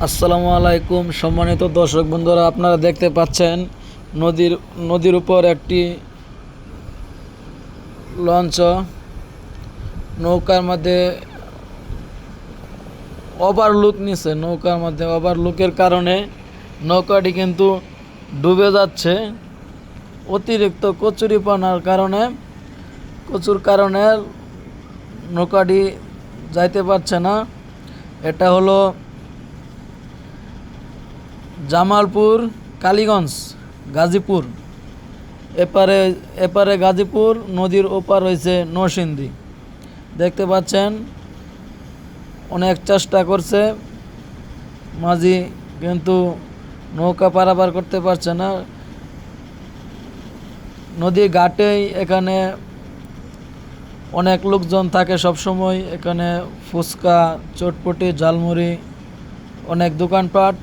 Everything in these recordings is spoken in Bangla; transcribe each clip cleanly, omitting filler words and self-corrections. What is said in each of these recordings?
আসসালামু আলাইকুম সম্মানিত দর্শক বন্ধুরা, আপনারা দেখতে পাচ্ছেন নদীর উপর একটি লঞ্চ, নৌকার মধ্যে ওভারলুক নিছে। নৌকার মধ্যে ওভারলুকের কারণে নৌকাটি কিন্তু ডুবে যাচ্ছে। অতিরিক্ত কচুরিপানার কারণে নৌকাটি যাইতে পারছে না। এটা হলো জামালপুর, কালীগঞ্জ, গাজীপুর। এপারে গাজীপুর, নদীর ওপার হয়েছে নরসিংদী। দেখতে পাচ্ছেন অনেক চেষ্টা করছে মাঝি, কিন্তু নৌকা পারাপার করতে পারছে না। নদী ঘাটেই এখানে অনেক লোকজন থাকে সবসময়। এখানে ফুচকা, চটপটি, ঝালমুড়ি, অনেক দোকানপাট।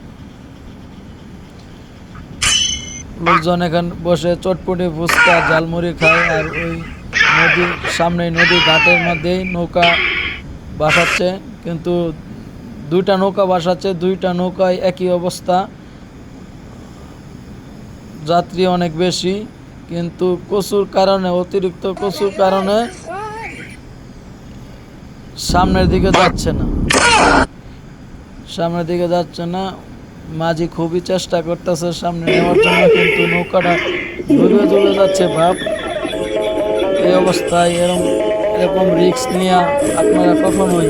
লোকজন এখানে বসে চটপটি, ফুচকা, ঝালমুড়ি খায়। আর ওই নদী ঘাটের মধ্যেই নৌকা ভাসাচ্ছে, কিন্তু দুইটা নৌকা ভাসাচ্ছে। দুইটা নৌকায় একই অবস্থা, যাত্রী অনেক বেশি, কিন্তু অতিরিক্ত কচুর কারণে সামনের দিকে যাচ্ছে না। মাঝি খুবই চেষ্টা করতেছে সামনে নেওয়ার জন্য, কিন্তু নৌকাটা ডুবে যাচ্ছে। এই অবস্থায় এরকম রিস্ক নিয়ে আপনারা কখনোই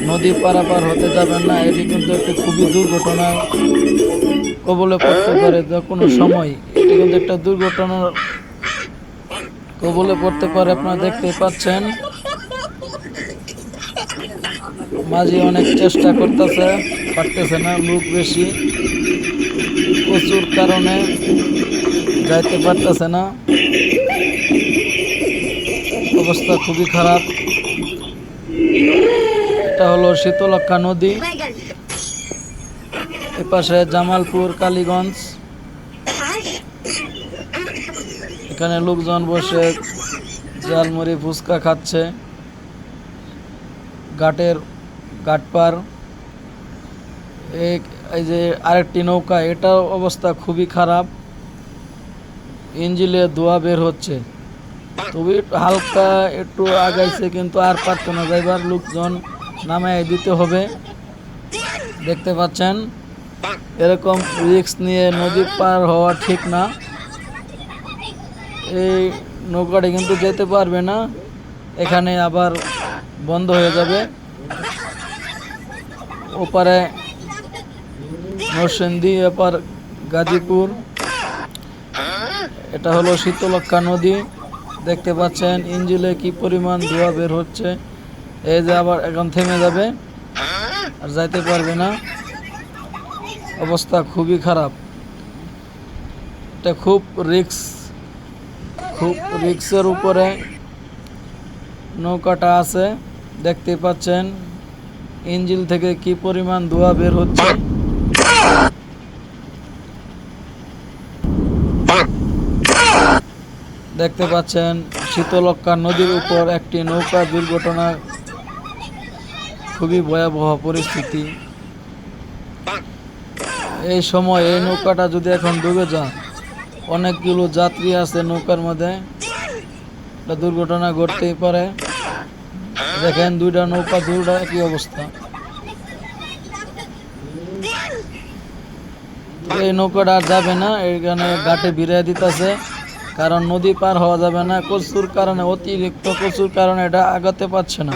নদী পারাপার হতে যাবেন না। এটি কিন্তু একটি খুবই দুর্ঘটনার কবলে পড়তে পারে যে কোনো সময়। এটি কিন্তু একটা দুর্ঘটনার কবলে পড়তে পারে। আপনারা দেখতে পাচ্ছেন মাঝি অনেক চেষ্টা করতেছে, পারতেছে না। লোক বেশি, প্রচুর কারণে যাইতে পারতেছে না। অবস্থা খুবই খারাপ। এটা হলো শীতলক্ষ্যা নদী, এপাশে জামালপুর, কালীগঞ্জ। এখানে লোকজন বসে ঝালমুড়ি, ফুচকা খাচ্ছে। ঘাট পার এই যে আরেকটি নৌকা, এটার অবস্থা খুবই খারাপ। ইঞ্জিনে ধোঁয়া বের হচ্ছে। তবে হালকা একটু আগাইছে, কিন্তু আর পারত না যাইবার। লোকজন নামায় দিতে হবে। দেখতে পাচ্ছেন এরকম রিস্ক নিয়ে নদী পার হওয়া ঠিক না। এই নৌকাটি কিন্তু যেতে পারবে না, এখানে আবার বন্ধ হয়ে যাবে। ওপারে নরসিংদী, এপার গাজীপুর। এটা হলো শীতলক্ষ্যা নদী। দেখতে পাচ্ছেন ইঞ্জিনে কি পরিমাণ ধোঁয়া বের হচ্ছে। এই যে আবার এখন থেমে যাবে, আর যাইতে পারবে না। অবস্থা খুবই খারাপ। এটা খুব রিস্কের উপরে নৌকাটা আছে। দেখতে পাচ্ছেন ইঞ্জিন থেকে কি পরিমাণ ধোঁয়া বের হচ্ছে। দেখতে পাচ্ছেন শীতলক্ষ্যা নদীর উপর একটি নৌকা দুর্ঘটনা, খুবই ভয়াবহ পরিস্থিতি। এই সময় এই নৌকাটা যদি এখন ডুবে যায়, অনেকগুলো যাত্রী আছে নৌকার মধ্যে, দুর্ঘটনা ঘটতেই পারে। দেখেন দুইটা নৌকা, দুইটা একই অবস্থা। এই নৌকাটা আর যাবে না, এখানে ঘাটে ভিড়াই দিতেছে, কারণ নদী পার হওয়া যাবে না। অতিরিক্ত কচুর কারণে এটা আগাতে পারছে না।